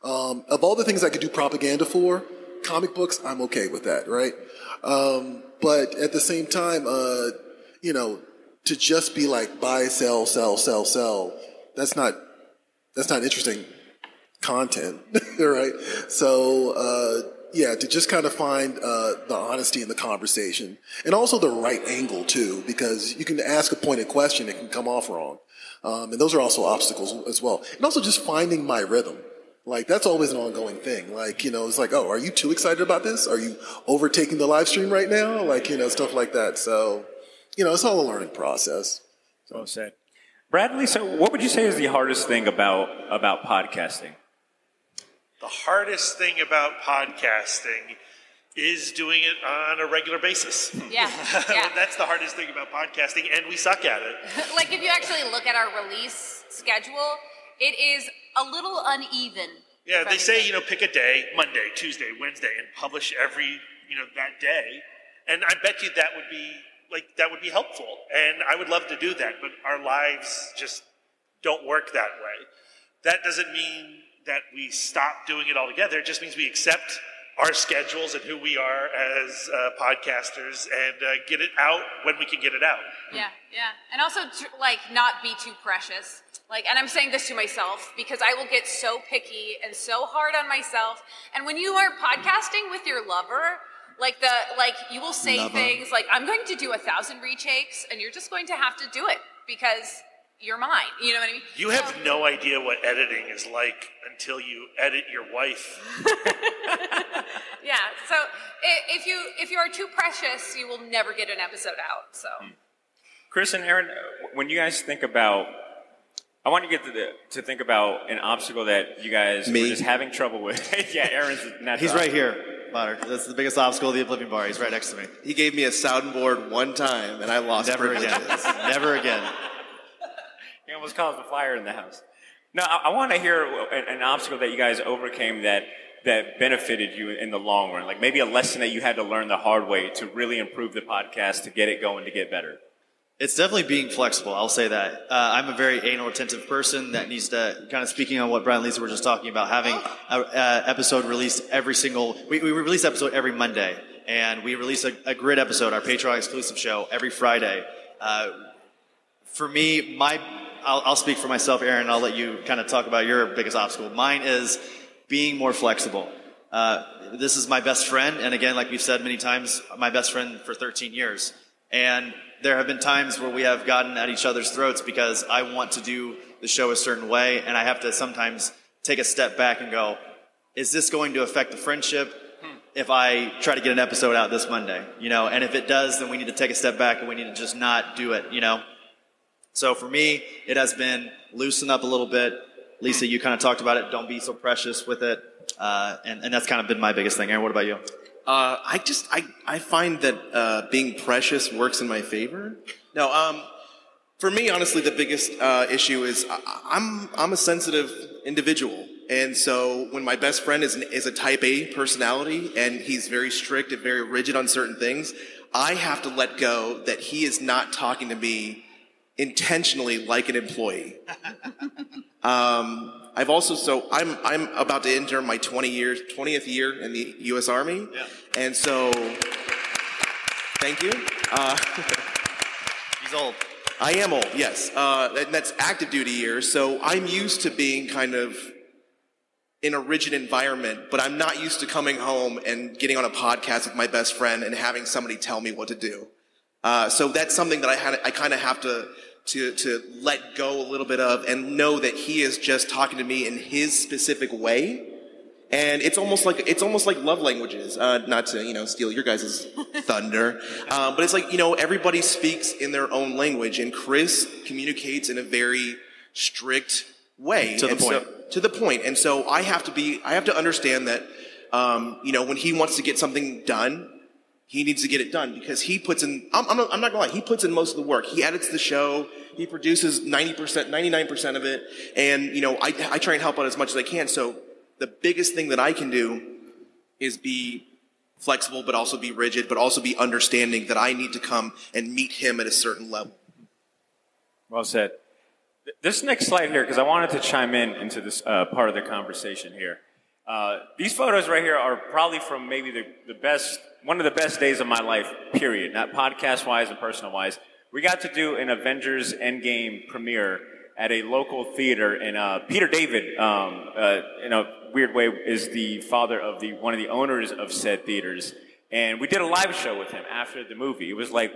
Of all the things I could do propaganda for, comic books, I'm okay with that, right? But at the same time, to just be buy, sell, that's not interesting content, right? So, to just kind of find the honesty in the conversation, and also the right angle too, because you can ask a pointed question, it can come off wrong, and those are also obstacles as well. And also just finding my rhythm, that's always an ongoing thing. It's oh, are you too excited about this? Are you overtaking the live stream right now? Stuff like that. So, it's all a learning process. Well said, Bradley. So, what would you say is the hardest thing about podcasting? The hardest thing about podcasting is doing it on a regular basis. Yeah. That's the hardest thing about podcasting, and we suck at it. If you actually look at our release schedule, it is a little uneven. Yeah, they say, pick a day, Monday, Tuesday, Wednesday, and publish every, that day. And I bet you that would be helpful. And I would love to do that, but our lives just don't work that way. That doesn't mean that we stop doing it altogether. It just means we accept our schedules and who we are as podcasters and get it out when we can get it out. Yeah. And also, not be too precious. And I'm saying this to myself because I will get so picky and so hard on myself. And when you are podcasting with your lover, you will say things I'm going to do 1,000 retakes, and you're just going to have to do it because you're mine. You know what I mean? You have no idea what editing is like until you edit your wife. Yeah. So if you are too precious, you will never get an episode out. So, Chris and Aaron, when you guys think about I want to get to think about an obstacle that you guys were just having trouble with. Yeah, Aaron's not. He's right here, Bonner. That's the biggest obstacle of the Oblivion Bar. He's right next to me. He gave me a soundboard one time, and I lost privileges. Never again. He almost caused a fire in the house. No, I want to hear an obstacle that you guys overcame that benefited you in the long run. Like maybe a lesson that you had to learn the hard way to really improve the podcast, to get it going, to get better. It's definitely being flexible. I'll say that. I'm a very anal retentive person that needs to, kind of speaking on what Brian and Lisa were just talking about, having an episode released we release episode every Monday, and we release a grid episode, our Patreon exclusive show, every Friday. For me, I'll speak for myself, Aaron, I'll let you kind of talk about your biggest obstacle. Mine is being more flexible. This is my best friend, and again, like we've said many times, my best friend for 13 years. And there have been times where we have gotten at each other's throats because I want to do the show a certain way, and I have to sometimes take a step back and go, is this going to affect the friendship if I try to get an episode out this Monday? And if it does, then we need to take a step back and we need to just not do it, So for me, it has been loosen up a little bit. Lisa, you kind of talked about it. Don't be so precious with it. And that's kind of been my biggest thing. Aaron, what about you? I find that being precious works in my favor. No, for me, honestly, the biggest issue is I'm a sensitive individual, and so when my best friend is a Type A personality and he's very strict and very rigid on certain things, I have to let go that he is not talking to me intentionally like an employee. I'm about to enter my 20th year in the U.S. Army, and so thank you. He's old. I am old, yes, and that's active duty years. So I'm used to being kind of in a rigid environment, but I'm not used to coming home and getting on a podcast with my best friend and having somebody tell me what to do. So that's something that I kind of have to let go a little bit of and know that he is just talking to me in his specific way. And it's almost like love languages, not to, steal your guys' thunder. But it's like, everybody speaks in their own language, and Chris communicates in a very strict way. To the point. To the point. And so I have to understand that, when he wants to get something done, he needs to get it done because he puts in, I'm not gonna lie, he puts in most of the work. He edits the show, he produces 90%, 99% of it, and, I try and help out as much as I can. So the biggest thing that I can do is be flexible, but also be rigid, but also be understanding that I need to come and meet him at a certain level. Well said. This next slide here, because I wanted to chime into this part of the conversation here. These photos right here are probably from maybe one of the best days of my life, period. Not podcast-wise and personal-wise. We got to do an Avengers Endgame premiere at a local theater, and Peter David, in a weird way, is the father of one of the owners of said theaters. And we did a live show with him after the movie. It was like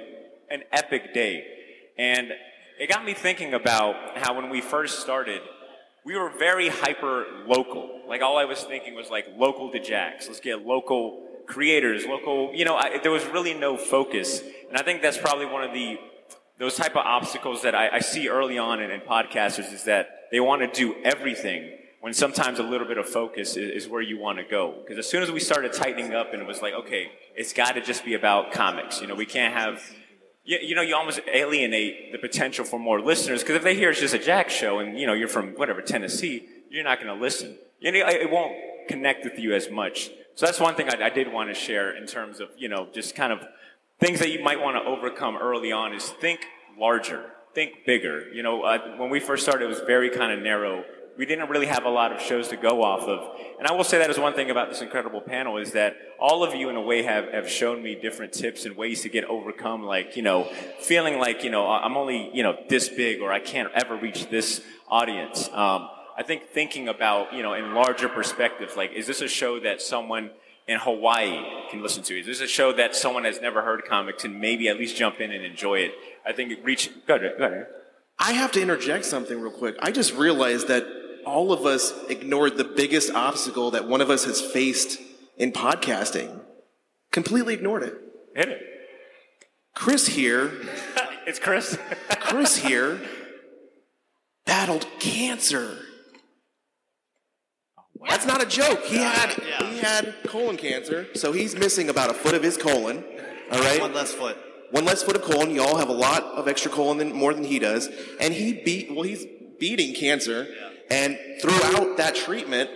an epic day. And it got me thinking about how when we first started, we were very hyper local. Like all I was thinking was like local to Jax. Let's get local creators, there was really no focus. And I think that's probably one of those type of obstacles that I see early on in podcasters is that they want to do everything when sometimes a little bit of focus is where you want to go. Because as soon as we started tightening up and it was like, okay, it's got to just be about comics. We can't have, you almost alienate the potential for more listeners because if they hear it's just a Jack show and, you're from Tennessee, you're not going to listen. It won't connect with you as much. So that's one thing I did want to share in terms of, just kind of things that you might want to overcome early on is think larger, think bigger. When we first started, it was very kind of narrow. We didn't really have a lot of shows to go off of. And I will say that is one thing about this incredible panel is that all of you in a way have shown me different tips and ways to get overcome, like, feeling like, I'm only, this big or I can't ever reach this audience. I think thinking about, in larger perspectives, like, is this a show that someone in Hawaii can listen to? Is this a show that someone has never heard comics and maybe at least jump in and enjoy it? I think go ahead. I have to interject something real quick. I just realized that all of us ignored the biggest obstacle that one of us has faced in podcasting. Completely ignored it. Hit it. Chris here. It's Chris. Chris here battled cancer. That's not a joke. He had colon cancer, so he's missing about a foot of his colon. All right, One less foot of colon. Y'all have a lot of extra colon more than he does, and he's beating cancer, and throughout that treatment,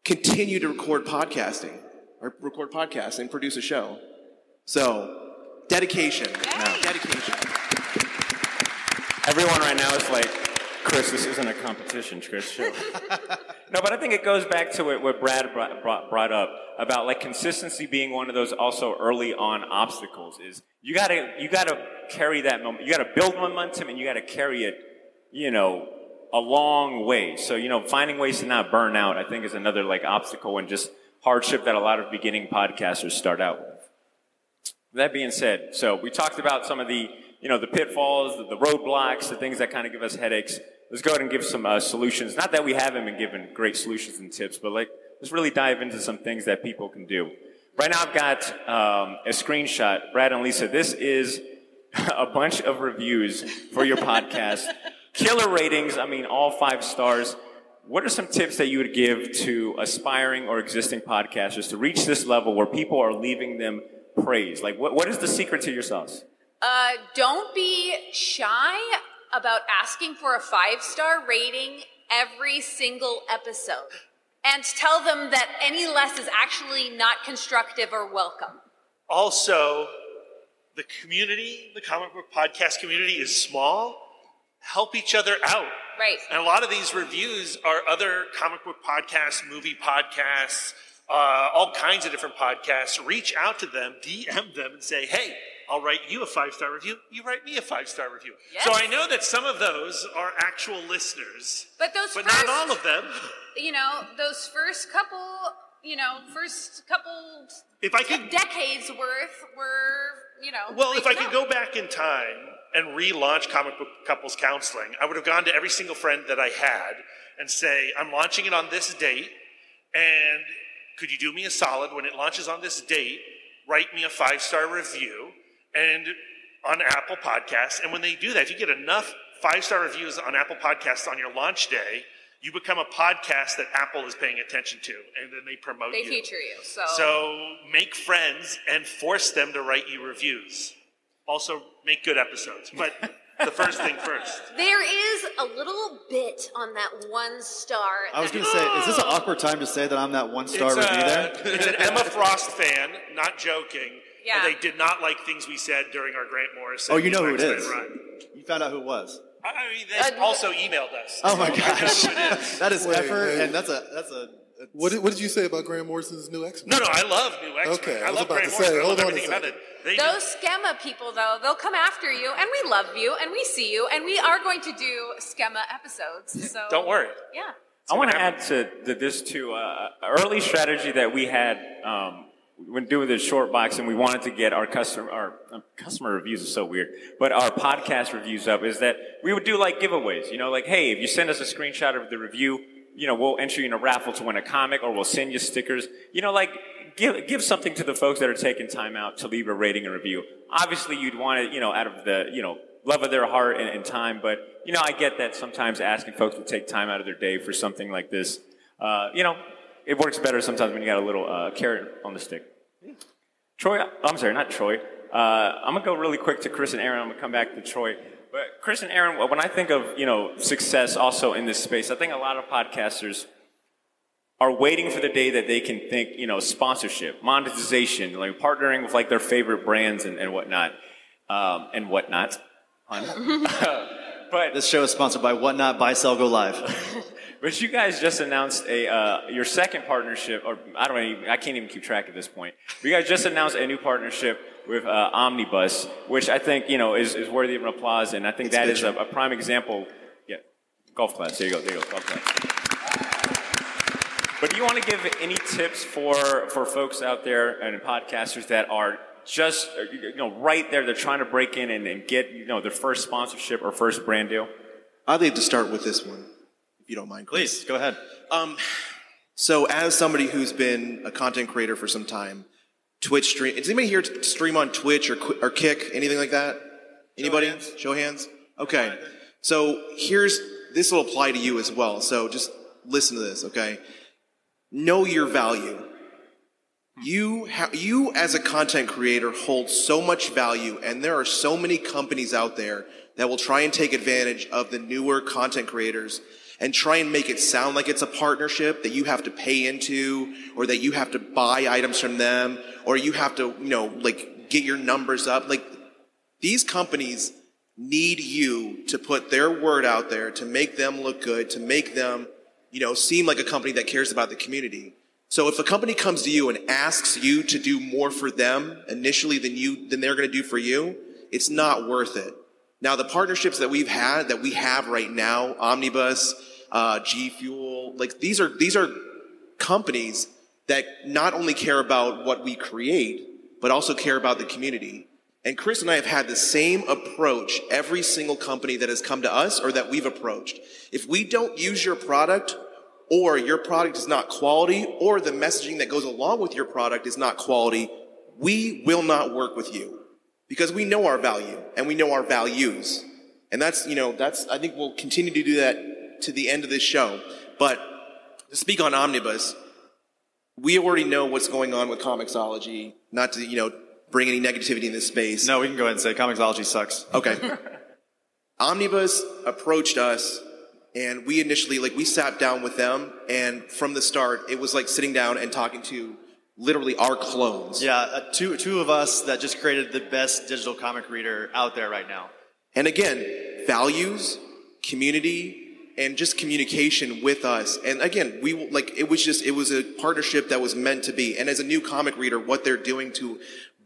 continue to record podcasts and produce a show. So, dedication. Dedication. Everyone right now is like, Chris, this isn't a competition, Chris. Sure. No, but I think it goes back to what Brad brought up about like consistency being one of those also early on obstacles. Is you gotta carry that moment. You gotta build momentum, and you gotta carry it, a long way. So finding ways to not burn out, I think, is another like obstacle and just hardship that a lot of beginning podcasters start out with. That being said, so we talked about some of the the pitfalls, the roadblocks, the things that kind of give us headaches. Let's go ahead and give some solutions. Not that we haven't been given great solutions and tips, but let's really dive into some things that people can do. Right now I've got a screenshot. Brad and Lisa, this is a bunch of reviews for your podcast. Killer ratings, all 5 stars. What are some tips that you would give to aspiring or existing podcasters to reach this level where people are leaving them praise? Like, what is the secret to your sauce? Don't be shy about asking for a 5-star rating every single episode. And tell them that any less is actually not constructive or welcome. Also, the community, the comic book podcast community is small. Help each other out. Right. And a lot of these reviews are other comic book podcasts, movie podcasts, all kinds of different podcasts. Reach out to them, DM them, and say, hey, I'll write you a 5-star review. You write me a 5-star review. Yes. So I know that some of those are actual listeners. But not all of them. Those first couple if I could, decades worth were, Well, if I could go back in time and relaunch Comic Book Couples Counseling, I would have gone to every single friend that I had and say, I'm launching it on this date, and could you do me a solid when it launches on this date, write me a 5-star review and on Apple Podcasts. And when they do that, if you get enough 5-star reviews on Apple Podcasts on your launch day, you become a podcast that Apple is paying attention to, and then they promote you. They feature you. So make friends and force them to write you reviews. Also, make good episodes. But the first thing first. There is a little bit on that 1 star. I was going to say, is this an awkward time to say that I'm that 1-star review there? It's an Emma Frost fan, not joking. Yeah. And they did not like things we said during our Grant Morrison. Oh, you know who it is. Run. You found out who it was. I mean, they also emailed us. Oh my gosh. I know who it is. That is effort, wait. and that's a What did you say about Grant Morrison's new X-Men? No, I love new X-Men. Okay, I I was love about Grant to say, Morrison. I hold love on a everything about second. it. Those Schema people, though, they'll come after you, and we love you, and we see you, and we are going to do Schema episodes. So Don't worry. Yeah. I want to add to this too. Early strategy that we had when doing the short box, and we wanted to get our customer reviews is so weird, but our podcast reviews up, is that we would do like giveaways. Like, hey, if you send us a screenshot of the review, we'll enter you in a raffle to win a comic, or we'll send you stickers. Give something to the folks that are taking time out to leave a rating and review. Obviously, you'd want it, out of the, love of their heart and time, but, I get that sometimes asking folks to take time out of their day for something like this, it works better sometimes when you got a little carrot on the stick. Troy, I'm sorry, not Troy. I'm going to go really quick to Chris and Aaron. I'm going to come back to Troy. But Chris and Aaron, when I think of, success also in this space, I think a lot of podcasters are waiting for the day that they can think, sponsorship, monetization, like partnering with like their favorite brands and whatnot, But this show is sponsored by Whatnot, Buy, Sell, Go Live. But you guys just announced your second partnership, or I can't even keep track at this point. But you guys just announced a new partnership with Omnibus, which I think is worthy of an applause, and I think that is a prime example. Yeah, golf class. There you go, golf class. But do you want to give any tips for folks out there and podcasters that are just right there? They're trying to break in and get their first sponsorship or first brand deal. I'd like to start with this one, if you don't mind, Chris. Please, go ahead. So as somebody who's been a content creator for some time, Twitch stream. Does anybody here stream on Twitch or Kick, anything like that? Anybody? Show hands. Okay. So here's this will apply to you as well. So just listen to this, okay? Know your value. You as a content creator hold so much value, and there are so many companies out there that will try and take advantage of the newer content creators and try and make it sound like it's a partnership that you have to pay into, or that you have to buy items from them, or you have to, like, get your numbers up. Like, these companies need you to put their word out there, to make them look good, to make them, seem like a company that cares about the community. So if a company comes to you and asks you to do more for them initially than they're going to do for you, it's not worth it. Now, the partnerships that we have right now, Omnibus, G Fuel, like these are companies that not only care about what we create, but also care about the community. And Chris and I have had the same approach every single company that has come to us or that we've approached. If we don't use your product, or your product is not quality, or the messaging that goes along with your product is not quality, we will not work with you. Because we know our value, and we know our values. And that's, I think we'll continue to do that to the end of this show. But to speak on Omnibus, we already know what's going on with Comixology, not to, bring any negativity in this space. No, we can go ahead and say Comixology sucks. Okay. Omnibus approached us, and we initially, we sat down with them, and from the start, it was like sitting down and talking to literally our clones. Yeah, two of us that just created the best digital comic reader out there right now. And again, values, community, and just communication with us. And again, it was a partnership that was meant to be. And as a new comic reader, what they're doing to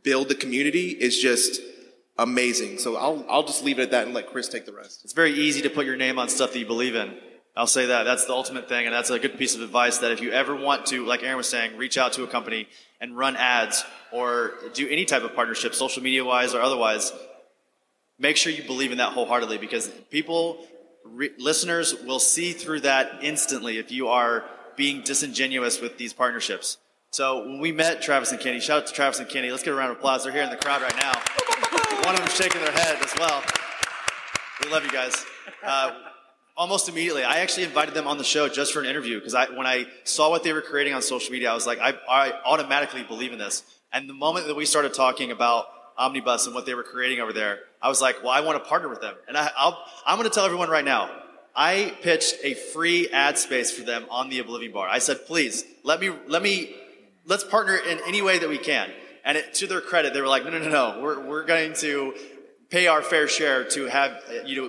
build the community is just amazing. So I'll just leave it at that and let Chris take the rest. It's very easy to put your name on stuff that you believe in. I'll say that. That's the ultimate thing, and that's a good piece of advice that if you ever want to, like Aaron was saying, reach out to a company and run ads or do any type of partnership, social media-wise or otherwise, make sure you believe in that wholeheartedly, because listeners will see through that instantly if you are being disingenuous with these partnerships. So when we met Travis and Kenny, shout out to Travis and Kenny. Let's give a round of applause. They're here in the crowd right now. One of them shaking their head as well. We love you guys. Almost immediately, I actually invited them on the show just for an interview, because when I saw what they were creating on social media, I was like, I automatically believe in this. And the moment that we started talking about Omnibus and what they were creating over there, I was like, well, I want to partner with them. And I'm going to tell everyone right now, I pitched a free ad space for them on the Oblivion Bar. I said, please, let's partner in any way that we can. And to their credit, they were like, no. We're going to pay our fair share to have,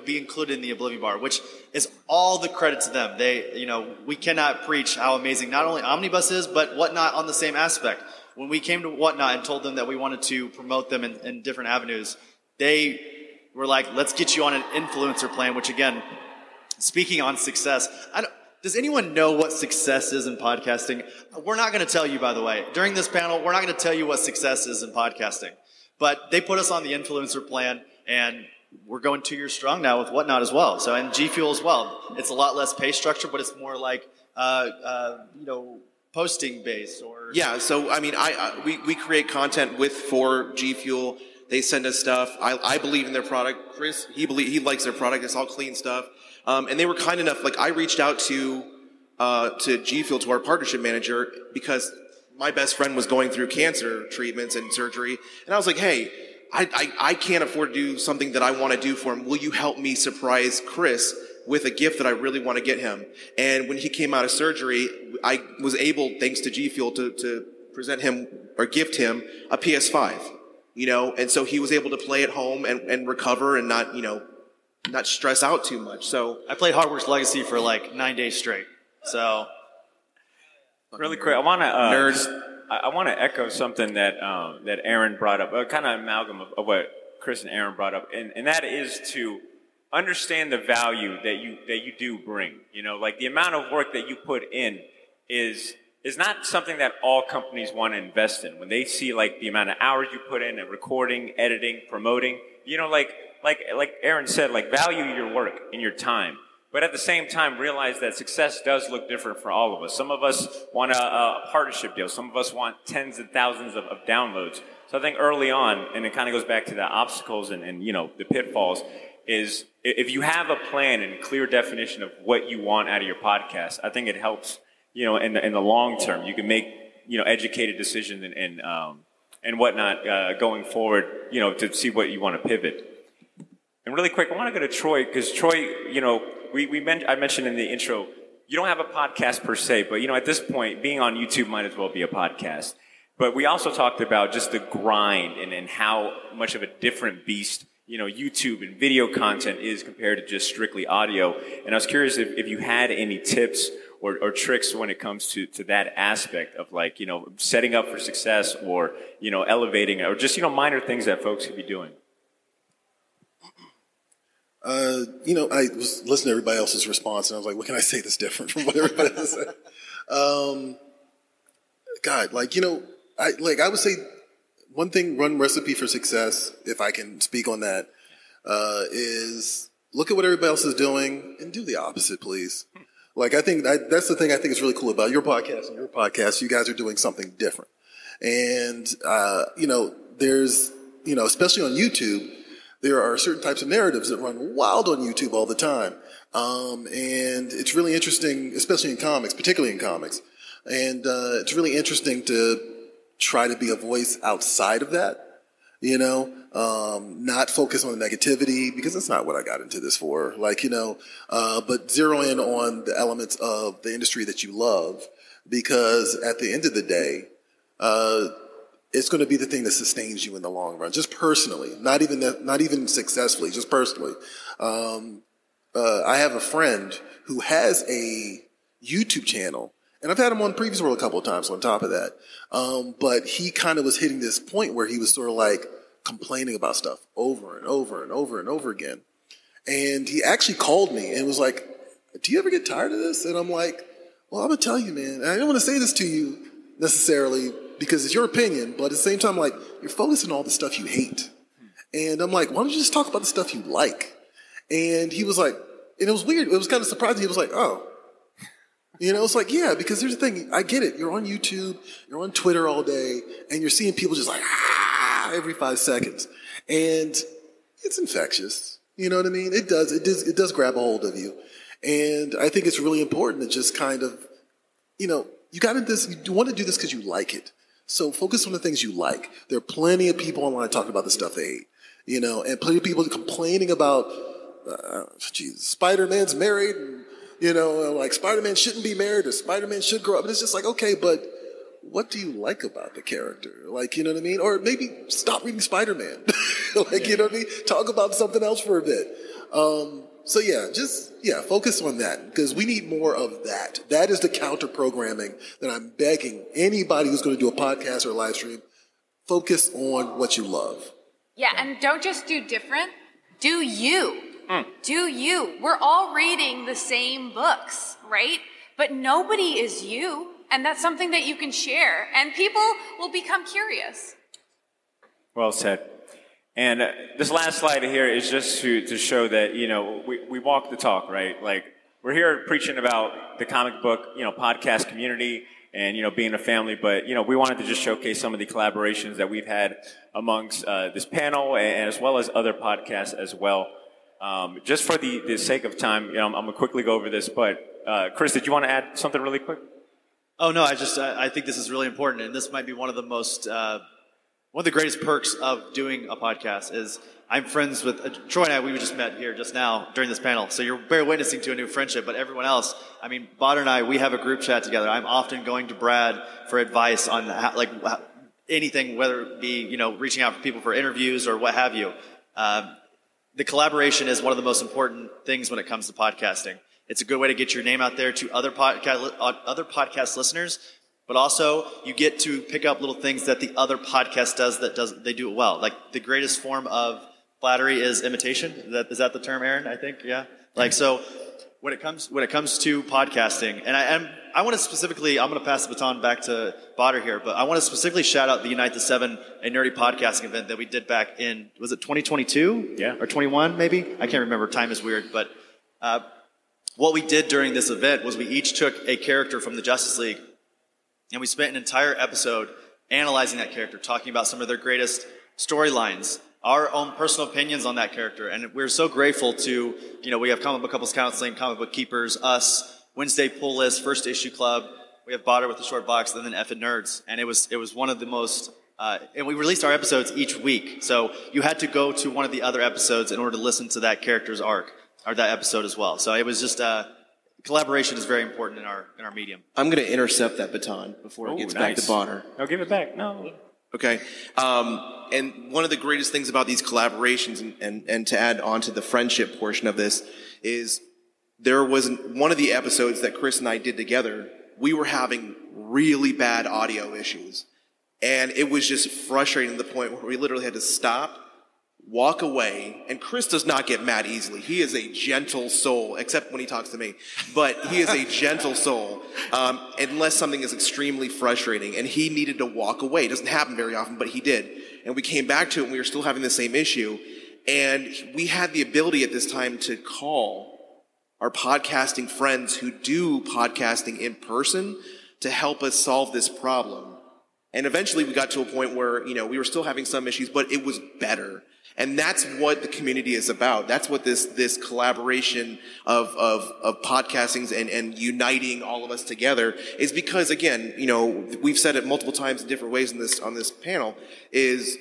be included in the Oblivion Bar, which is all the credit to them. We cannot preach how amazing not only Omnibus is, but Whatnot on the same aspect. When we came to Whatnot and told them that we wanted to promote them in different avenues, they were like, let's get you on an influencer plan, which again, speaking on success, does anyone know what success is in podcasting? We're not going to tell you, by the way. During this panel, we're not going to tell you what success is in podcasting. But they put us on the influencer plan, and we're going 2 years strong now with Whatnot as well. So, and G Fuel as well. It's a lot less pay structure, but it's more like, posting based or. Yeah. So, I mean, we create content for G Fuel. They send us stuff. I believe in their product. Chris, he likes their product. It's all clean stuff. And they were kind enough, I reached out to G Fuel, to our partnership manager, because my best friend was going through cancer treatments and surgery. And I was like, hey, I can't afford to do something that I want to do for him. Will you help me surprise Chris with a gift that I really want to get him? And when he came out of surgery, I was able, thanks to G Fuel, to present him or gift him a PS5, and so he was able to play at home and recover and not stress out too much. So I played Hogwarts Legacy for 9 days straight. So really quick, I want to nerds. I want to echo something that that Aaron brought up, a kind of amalgam of what Chris and Aaron brought up, and that is to understand the value that you do bring. The amount of work that you put in is not something that all companies want to invest in. When they see the amount of hours you put in recording, editing, promoting, like Aaron said, value your work and your time. But at the same time, realize that success does look different for all of us. Some of us want a partnership deal. Some of us want tens of thousands of downloads. So I think early on, and it kind of goes back to the obstacles and the pitfalls, is if you have a plan and clear definition of what you want out of your podcast, I think it helps, in the long term. You can make, educated decisions and whatnot going forward, to see what you want to pivot. And really quick, I want to go to Troy, because Troy, I mentioned in the intro, you don't have a podcast per se, but, at this point, being on YouTube might as well be a podcast. But we also talked about just the grind and how much of a different beast, YouTube and video content is compared to just strictly audio. And I was curious if you had any tips or tricks when it comes to that aspect of setting up for success or, elevating or just, minor things that folks could be doing. I was listening to everybody else's response, and I was like, what can I say that's different from what everybody else said? I would say one recipe for success, if I can speak on that, is look at what everybody else is doing and do the opposite, please. I think that's the thing I think is really cool about your podcast and your podcast. You guys are doing something different. And, there's, especially on YouTube, there are certain types of narratives that run wild on YouTube all the time. And it's really interesting, especially in comics, particularly in comics. And it's really interesting to try to be a voice outside of that, not focus on the negativity, because that's not what I got into this for. But zero in on the elements of the industry that you love, because at the end of the day, it's going to be the thing that sustains you in the long run, just personally, not even successfully, just personally. I have a friend who has a YouTube channel, and I've had him on Previous World a couple of times on top of that. But he kind of was hitting this point where he was sort of complaining about stuff over and over and over and over again. And he actually called me and was like, do you ever get tired of this? And I'm like, well, I'm going to tell you, man, and I don't want to say this to you necessarily because it's your opinion, but at the same time, you're focusing on all the stuff you hate. And I'm like, why don't you just talk about the stuff you like? And he was like, and it was weird. It was kind of surprising. He was like, oh. It's yeah, because here's the thing. I get it. You're on YouTube, you're on Twitter all day, and you're seeing people just every 5 seconds. And it's infectious. You know what I mean? It does grab a hold of you. And I think it's really important to just kind of, you want to do this because you like it. So focus on the things you like. There are plenty of people online talking about the stuff they hate, and plenty of people complaining about, Spider-Man's married, and, Spider-Man shouldn't be married or Spider-Man should grow up. And it's just okay, but what do you like about the character? You know what I mean? Or maybe stop reading Spider-Man. You know what I mean? Talk about something else for a bit. Focus on that, because we need more of that. That is the counter programming that I'm begging anybody who's going to do a podcast or a live stream. Focus on what you love. Yeah, and don't just do different. Do you. Do you. We're all reading the same books, right? But nobody is you. And that's something that you can share. And people will become curious. Well said. And this last slide here is just to show that, we walk the talk, right? We're here preaching about the comic book, podcast community and, being a family. But, we wanted to just showcase some of the collaborations that we've had amongst this panel and as well as other podcasts as well. Just for the sake of time, I'm going to quickly go over this. But, Chris, did you want to add something really quick? Oh, no, I think this is really important. And this might be one of the greatest perks of doing a podcast is I'm friends with Troy and we just met here just now during this panel. So you're bear witnessing to a new friendship, but everyone else, Botter and I, we have a group chat together. I'm often going to Brad for advice on anything, whether it be, reaching out for people for interviews or what have you. The collaboration is one of the most important things when it comes to podcasting. It's a good way to get your name out there to other podcast listeners. But also, you get to pick up little things that the other podcast does they do it well. The greatest form of flattery is imitation. Is that the term, Aaron? I think, yeah. So when it comes to podcasting, and I want to specifically, I'm going to pass the baton back to Botter here, but I want to specifically shout out the Unite the Seven, a nerdy podcasting event that we did back in, was it 2022? Yeah. Or 21, maybe? I can't remember. Time is weird, but what we did during this event was we each took a character from the Justice League. And we spent an entire episode analyzing that character, talking about some of their greatest storylines, our own personal opinions on that character. And we're so grateful to, we have Comic Book Couples Counseling, Comic Book Keepers, us, Wednesday Pull List, First Issue Club. We have Botter with the Short Box, and then F and Nerds. And it was one of the most, and we released our episodes each week. So you had to go to one of the other episodes in order to listen to that character's arc, or that episode as well. So it was just, collaboration is very important in our medium. I'm going to intercept that baton before it gets back to Bonner. No, give it back. No. Okay. And one of the greatest things about these collaborations, and to add on to the friendship portion of this, is there was one of the episodes that Chris and I did together, we were having really bad audio issues. And it was just frustrating to the point where we literally had to stop, walk away, and Chris does not get mad easily. He is a gentle soul, except when he talks to me. But he is a gentle soul, unless something is extremely frustrating. And he needed to walk away. It doesn't happen very often, but he did. And we came back to it, and we were still having the same issue. And we had the ability at this time to call our podcasting friends who do podcasting in person to help us solve this problem. And eventually we got to a point where, we were still having some issues, but it was better. And that's what the community is about. That's what this collaboration of podcastings and uniting all of us together is, because, again, we've said it multiple times in different ways on this panel, is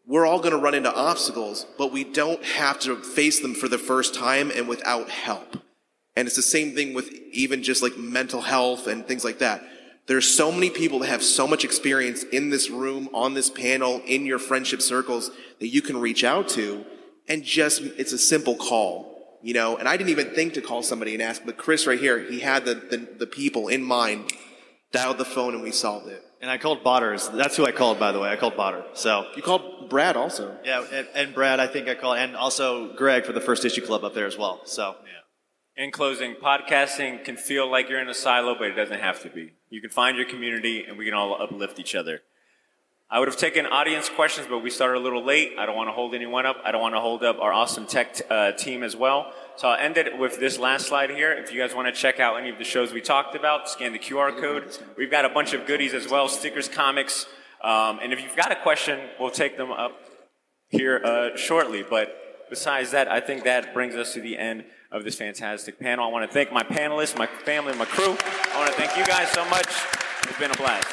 we're all going to run into obstacles, but we don't have to face them for the first time and without help. And it's the same thing with even just like mental health and things like that. There's so many people that have so much experience in this room, on this panel, in your friendship circles that you can reach out to, and it's a simple call, And I didn't even think to call somebody and ask, but Chris right here, he had the people in mind, dialed the phone, and we solved it. And I called Botter. That's who I called, by the way. I called Botter. So you called Brad also. Yeah, and Brad, I think I called, and also Greg for the First Issue Club up there as well. So yeah. In closing, podcasting can feel like you're in a silo, but it doesn't have to be. You can find your community, and we can all uplift each other. I would have taken audience questions, but we started a little late. I don't want to hold anyone up. I don't want to hold up our awesome tech team as well. So I'll end it with this last slide here. If you guys want to check out any of the shows we talked about, scan the QR code. We've got a bunch of goodies as well, stickers, comics. And if you've got a question, we'll take them up here shortly. But besides that, I think that brings us to the end of this fantastic panel. I want to thank my panelists, my family, my crew. I want to thank you guys so much. It's been a blast.